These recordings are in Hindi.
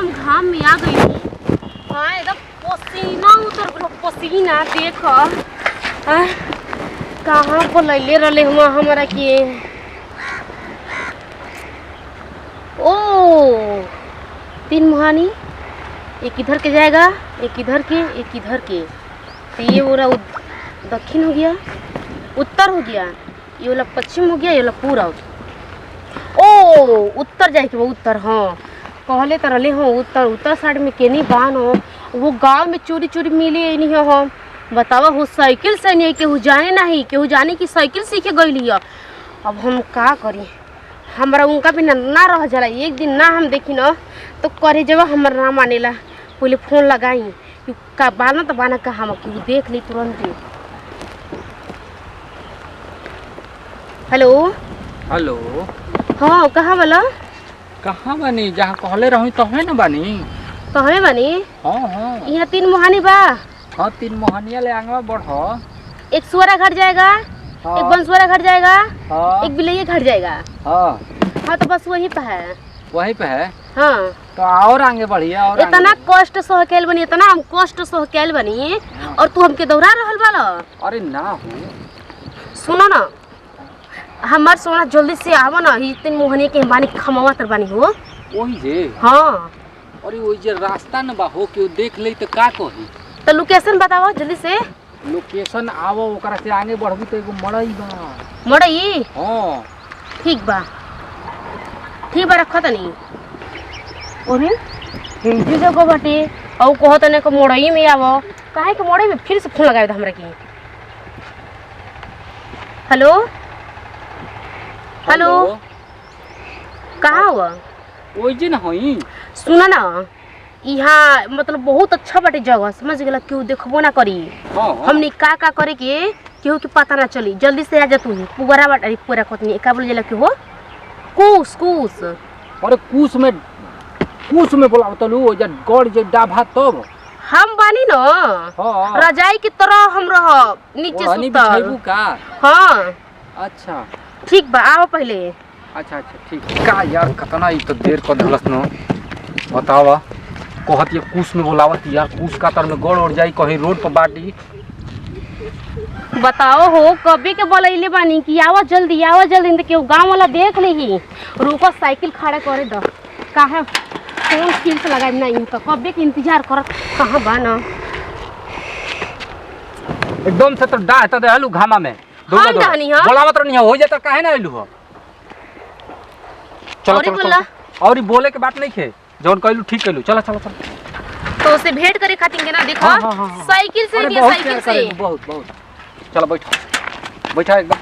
हम घाम में आ गई। हाँ एकदम पसीना उतर गलो, पसीना देख कहाँ पर लैले रहे हुआ हमारा के। ओ 3 मुहानी, एक इधर के जाएगा, एक इधर के, एक इधर के। तो ये पूरा दक्षिण हो गया, उत्तर हो गया, ये वाला पश्चिम हो गया, ये वाला पूरब। ओ उत्तर जाए के वो उत्तर। हाँ कहले तो रहे हो उत्तर साइड में केनी बान हो। वो गांव में चोरी चोरी मिले नहीं हो। हम बतावा हो साइकिल से नहीं, केहू जाने नहीं, केहू जाने की साइकिल सीखे गई लिया। अब हम का करी, हमारा उनका भी ना रह जाला। एक दिन ना हम देखी ना तो करे जब हमारा ना मानेला। पहले फोन लगाई का बाना तो बाना का हम केहू देख ली तुरंत। Hello hello. हाँ कहाँ वाला? कहाँ बानी? जहाँ कहले रही तहे न बानी। तहे बानी? हाँ हाँ। यहाँ 3 मुहानी बा। हाँ 3 मोहनिया ले आंगवा बढ़। एक सुअरा घट जाएगा, हाँ। एक बनसुअरा घट जाएगा, हाँ। एक बिलैया घट जाएगा। हाँ हाँ तो बस वही पे है। वहीं पे है। हाँ तो और आगे बढ़िए। और इतना कष्ट सहकेल बनी, इतना हम कष्ट सहकेल बनी और तू हमके दौड़ा रहल बाला। अरे ना हो, सुनो ना हमार सोना जल्दी से आवा ना। ही 3 मुहानी के बानी खमावा तर बानी हो। वही जे। हाँ अरे वही जे रास्ता न बा हो के देख ले तो का कही। तो लोकेशन बताओ जल्दी से। लोकेशन आवो, ओकरा से आगे बढ़बी तो एगो मड़ई बा। मड़ई? हाँ ठीक बा रखा तनी। अरे हिंदी जगह बाटे और कहत ने को मड़ई में आवो। काहे के मड़ई में फिर से फोन लगावे हमरा के। हेलो हेलो कहाँ हुआ? वही जे न होई। सुना ना यहाँ मतलब बहुत अच्छा बाटे जगह, समझ गेला। क्यों देखबो ना करी। हाँ हमने का करे के केहू के पता ना चली। जल्दी से आ जा तू। पुगरा बाटे। अरे पूरा कतनी का बोल जाला के हो कूस कूस। अरे कूस में बोला तलू जे गड़ जे डाभा तब हम बानी ना। हाँ। रजाई की तरह हम रह नीचे सुतल का। हाँ अच्छा ठीक बा आओ पहले। अच्छा ठीक का यार, कतना ई तो देर कर दलस न। बतावा कहत ये कूस में बोलावत यार, कूस का तर में गड़ उड़ जाई कहीं रोड पर बाटी। बताओ हो कभी के बोलैले बानी कि आवा जल्दी तो केहू गांव वाला देख ली। रुको साइकिल खड़ा करे दो। काहे फोन स्किल से लगाई ना इनका कभी के इंतजार करत कहाँ बा ना। एकदम से तो डाह त देलू घामा में। हम डाहनी हां बोलावत रहनी हो जाए तो काहे ना आइलू हो। चलो और ई बोले के बात नहीं खे, जौन कहलू ठीक कहलू। चलो तो उसे भेंट करे खातिर के ना देखो। हाँ। साइकिल से दिया, साइकिल से बहुत चलो बैठा एकदम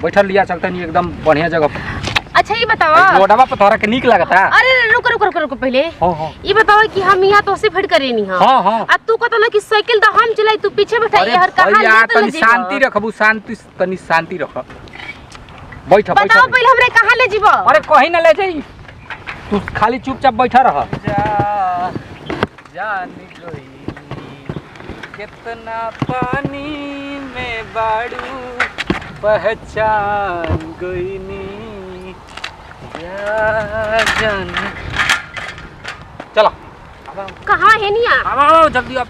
बैठा लिया चलते नहीं एकदम बढ़िया जगह पर। अच्छा ये बताओ रोडवा पर तोरा के नीक लगता। अरे रुको पहले। हाँ। ये बताओ कि हम यहाँ तो से भेंट करे नहीं। हाँ। आ तू कहता ना कि साइकिल तो हम चलाई, तू पीछे बैठा। यार कहां यार तनी शांति रखबू, शांति रख। बैठ बताओ पहले हमरे कहां ले जीबो? अरे कहीं ना ले जाई, तू खाली चुपचाप बैठा रह। जान गई कितना पानी में बाड़ू, पहचान गई नी जान। चलो कहां है निया? आओ जल्दी आप।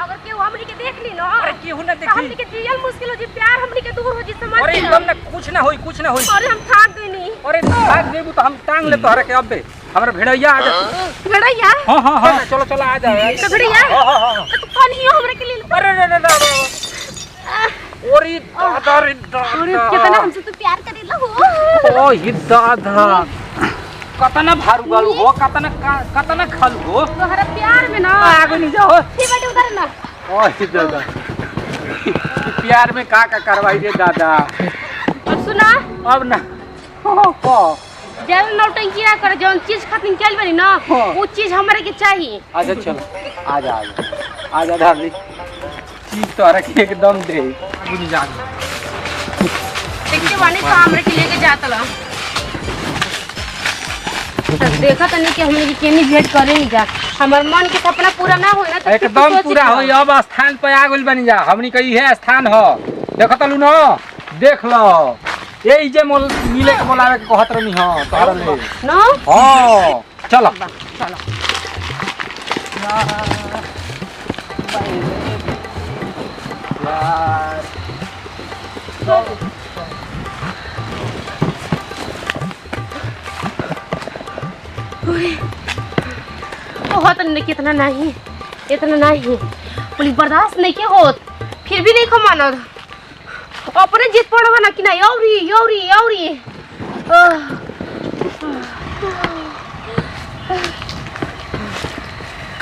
अगर केहू हमनी के देख ली ना, अरे केहू ना देखी, हमनी के जियल मुश्किल हो जी, प्यार हमनी के दूर हो जी, समझ। अरे एकदम ना कुछ ना होई। अरे हम थाक गइनी। अरे भाग देबू तो हम टांग ले तोहरा के। अबे हमरा भेड़ैया आ जा। भेड़ैया? हां चलो आ जा। तो भेड़ैया? हां तो कौन ही हमरा के लिए? अरे दादा कितना हमसे तो प्यार करेला हो। ओ ही दादा कतना भारू गालू हो, कतना खालू हो तोहरा प्यार में ना। आगे नहीं जाओ। ठीक बाटे उधर ना। ओ ही दादा प्यार में का करवाई रे दादा। और सुना अब ना को जब नौटंकी ना करे, जौन चीज खातिर चल बनी ना वो चीज हमरे के चाहिए। अच्छा चलो आ जा डार्लिंग, चीज तो अरे एकदम दे बुझ जा। देखते बानी तो हमरे के लेके जातला। देखा तनी कि हमने केनी भेंट करे नहीं जा। हमार मन के सपना पूरा ना होई ना तो एकदम पूरा होई। अब स्थान पे आ गइल बनी जा, हमनी कही है स्थान हो। देखत लू न, देख लो ए जे मोल मिले के बोलावे के कहत रहनी हां तोहरा ले ना हां चलो चलो यार बहुत नहीं कितना नहीं इतना नहीं पुलिस बर्दाश्त नहीं के होत फिर भी नहीं खमाना अपने जीत पड़वा ना कि नहीं औरी औरी औरी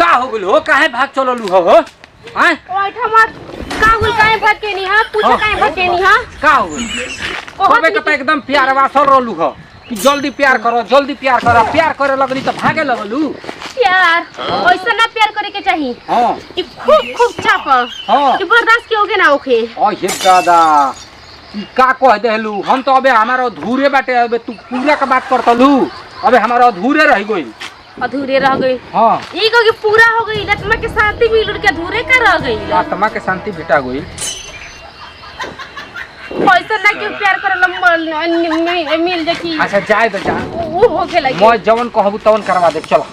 का हो गेल हो काहे भाग चललू हो हैं ओइठा मत का गुल काहे भाग के नहीं हां पूछे काहे भाग के नहीं हां का हो गेल कबे के त एकदम प्यार वासल रहलू हो कि जल्दी प्यार करो प्यार करे लगनी त भागे लगलू प्यार ऐसा ना प्यार करे के चाहिए हां कि खूब खूब चाप हां कि बर्दाश्त के होगे ना ओके ओ हे दादा ई का कह देलू हम तो अबे हमारा अधूरे बाटे अबे तू पूरा का बात करतलू अबे हमारा अधूरे रह गई अधूरे रह गई हां ई को कि पूरा हो गई आत्मा के शांति मिल के अधूरे का रह गई आत्मा के शांति भेटा गई ऐसा ना कि प्यार करे मिल जाकी अच्छा जाए तो जा वो हो के लगी मैं जवन कहबू तवन करवा दे चलो